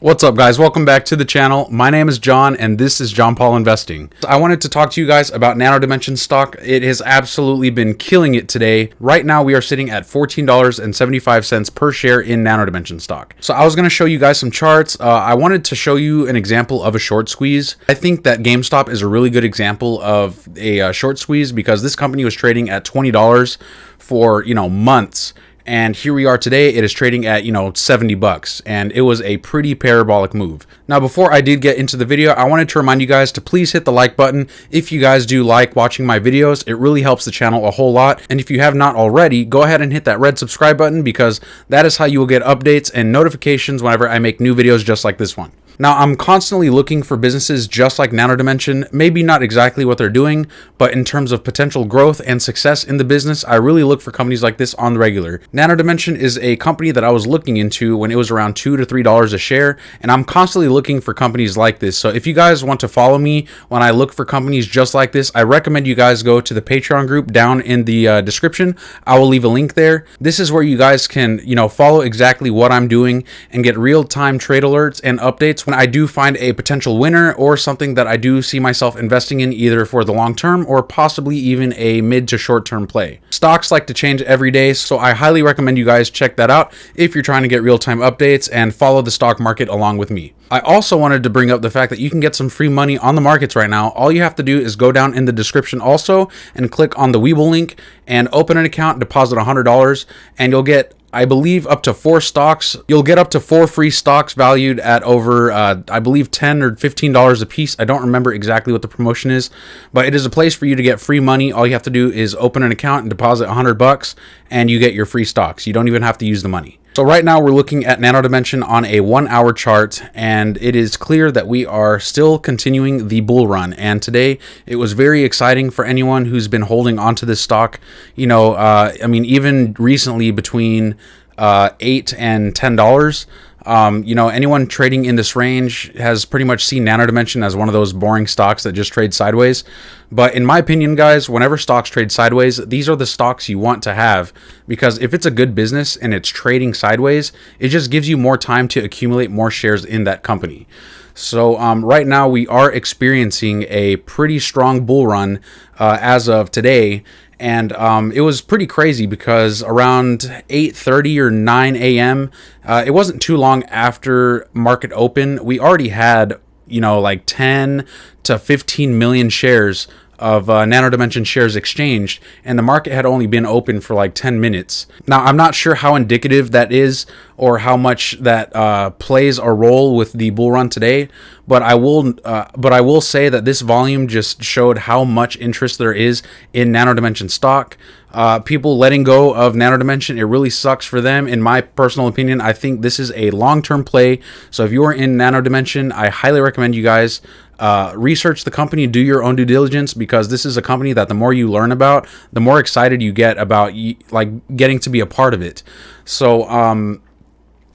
What's up, guys? Welcome back to the channel. My name is John and this is John Paul Investing. I wanted to talk to you guys about Nano Dimension stock. It has absolutely been killing it today. Right now we are sitting at $14.75 per share in Nano Dimension stock. So I was going to show you guys some charts. I wanted to show you an example of a short squeeze. I think that GameStop is a really good example of a short squeeze because this company was trading at $20 for, months. And here we are today, it is trading at, $70, and it was a pretty parabolic move. Now, before I did get into the video, I wanted to remind you guys to please hit the like button. If you guys do like watching my videos, it really helps the channel a whole lot. And if you have not already, go ahead and hit that red subscribe button because that is how you will get updates and notifications whenever I make new videos just like this one. Now, I'm constantly looking for businesses just like Nano Dimension, maybe not exactly what they're doing, but in terms of potential growth and success in the business, I really look for companies like this on the regular. Nano Dimension is a company that I was looking into when it was around $2 to $3 a share, and I'm constantly looking for companies like this. So if you guys want to follow me when I look for companies just like this, I recommend you guys go to the Patreon group down in the description. I will leave a link there. This is where you guys can, follow exactly what I'm doing and get real-time trade alerts and updates when I do find a potential winner or something that I do see myself investing in either for the long term or possibly even a mid to short term play. Stocks like to change every day, so I highly recommend you guys check that out if you're trying to get real-time updates and follow the stock market along with me. I also wanted to bring up the fact that you can get some free money on the markets right now. All you have to do is go down in the description also and click on the Webull link and open an account, deposit $100, and you'll get, I believe, up to 4 stocks. You'll get up to 4 free stocks valued at over, I believe, $10 or $15 a piece. I don't remember exactly what the promotion is, but it is a place for you to get free money. All you have to do is open an account and deposit $100, and you get your free stocks. You don't even have to use the money. So right now we're looking at Nano Dimension on a 1-hour chart, and it is clear that we are still continuing the bull run. And today it was very exciting for anyone who's been holding onto this stock. Even recently between $8 and $10. Anyone trading in this range has pretty much seen Nano Dimension as one of those boring stocks that just trade sideways. But in my opinion, guys, whenever stocks trade sideways, these are the stocks you want to have, because if it's a good business and it's trading sideways, it just gives you more time to accumulate more shares in that company. So right now we are experiencing a pretty strong bull run as of today. And it was pretty crazy because around 8:30 or 9 a.m., it wasn't too long after market open, we already had, like 10 to 15 million shares of Nano Dimension shares exchanged, and the market had only been open for like 10 minutes. Now, I'm not sure how indicative that is or how much that plays a role with the bull run today, but I will say that this volume just showed how much interest there is in Nano Dimension stock. People letting go of Nano Dimension, it really sucks for them. In my personal opinion, I think this is a long-term play. So if you are in Nano Dimension, I highly recommend you guys research the company, do your own due diligence, because this is a company that the more you learn about, the more excited you get about getting to be a part of it. So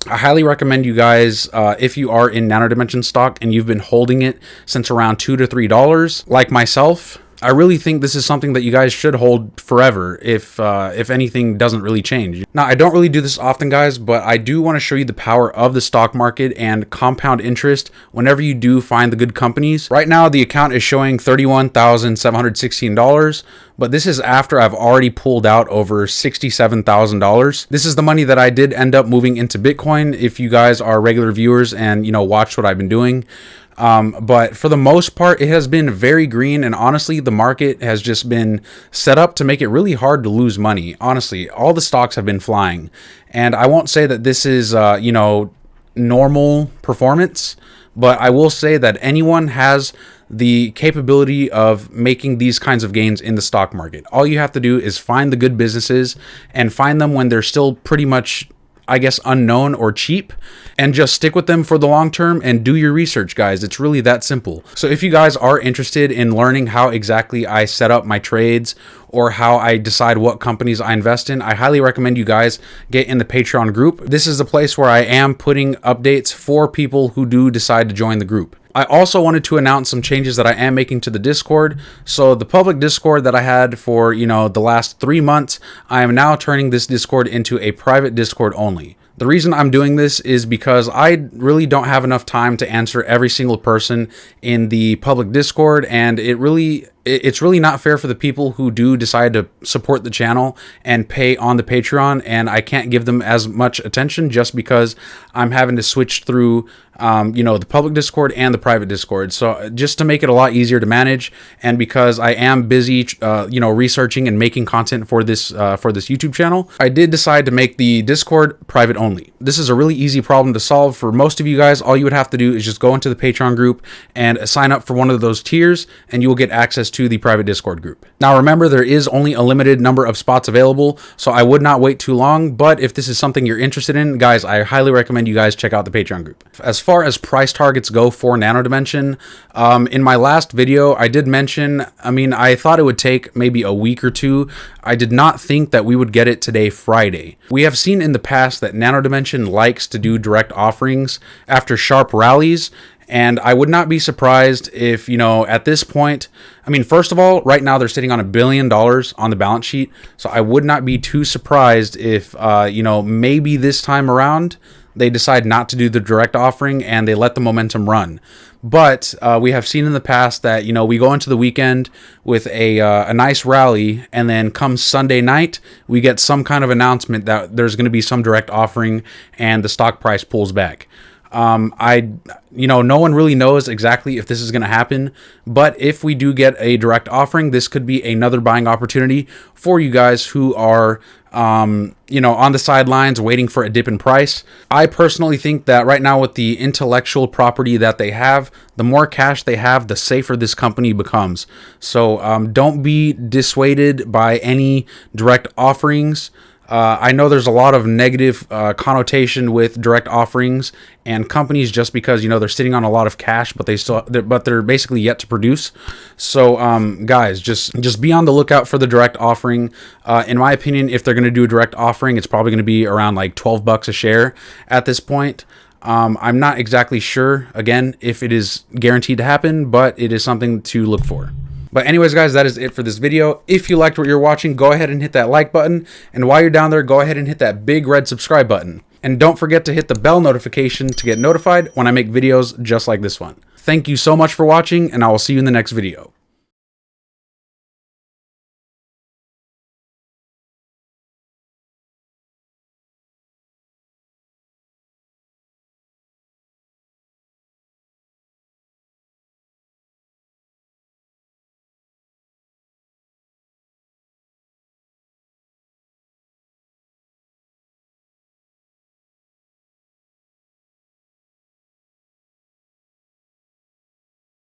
I highly recommend you guys, if you are in Nano Dimension stock and you've been holding it since around $2 to $3, like myself, I really think this is something that you guys should hold forever if anything doesn't really change. Now, I don't really do this often, guys, but I do want to show you the power of the stock market and compound interest whenever you do find the good companies. Right now, the account is showing $31,716, but this is after I've already pulled out over $67,000. This is the money that I did end up moving into Bitcoin, if you guys are regular viewers and, watch what I've been doing. But for the most part, it has been very green, and honestly, the market has just been set up to make it really hard to lose money. Honestly, all the stocks have been flying, and I won't say that this is, normal performance, but I will say that anyone has the capability of making these kinds of gains in the stock market. All you have to do is find the good businesses and find them when they're still pretty much, I guess, unknown or cheap, and just stick with them for the long term and do your research, guys. It's really that simple. So if you guys are interested in learning how exactly I set up my trades or how I decide what companies I invest in, I highly recommend you guys get in the Patreon group. This is the place where I am putting updates for people who do decide to join the group. I also wanted to announce some changes that I am making to the Discord. So the public Discord that I had for, the last 3 months, I am now turning this Discord into a private Discord only. The reason I'm doing this is because I really don't have enough time to answer every single person in the public Discord, and it's really not fair for the people who do decide to support the channel and pay on the Patreon, and I can't give them as much attention just because I'm having to switch through the public Discord and the private Discord. So just to make it a lot easier to manage, and because I am busy researching and making content for this YouTube channel, I did decide to make the Discord private only. This is a really easy problem to solve for most of you guys. All you would have to do is just go into the Patreon group and sign up for one of those tiers, and you will get access to the private Discord group. Now remember, there is only a limited number of spots available, so I would not wait too long, but if this is something you're interested in, guys, I highly recommend you guys check out the Patreon group. As far as price targets go for Nano Dimension, in my last video, I did mention, I thought it would take maybe a week or two. I did not think that we would get it today, Friday. We have seen in the past that Nano Dimension likes to do direct offerings after sharp rallies, and I would not be surprised if, at this point, first of all, right now they're sitting on $1 billion on the balance sheet. So I would not be too surprised if, maybe this time around they decide not to do the direct offering and they let the momentum run. But we have seen in the past that, we go into the weekend with a nice rally, and then come Sunday night, we get some kind of announcement that there's going to be some direct offering and the stock price pulls back. No one really knows exactly if this is going to happen, but if we do get a direct offering, this could be another buying opportunity for you guys who are, on the sidelines waiting for a dip in price. I personally think that right now, with the intellectual property that they have, the more cash they have, the safer this company becomes. So don't be dissuaded by any direct offerings. I know there's a lot of negative connotation with direct offerings and companies just because they're sitting on a lot of cash, but they're basically yet to produce. So guys, just be on the lookout for the direct offering. In my opinion, if they're going to do a direct offering, it's probably going to be around like $12 a share at this point. I'm not exactly sure, again, if it is guaranteed to happen, but it is something to look for. But anyways, guys, that is it for this video. If you liked what you're watching, go ahead and hit that like button. And while you're down there, go ahead and hit that big red subscribe button. And don't forget to hit the bell notification to get notified when I make videos just like this one. Thank you so much for watching, and I will see you in the next video.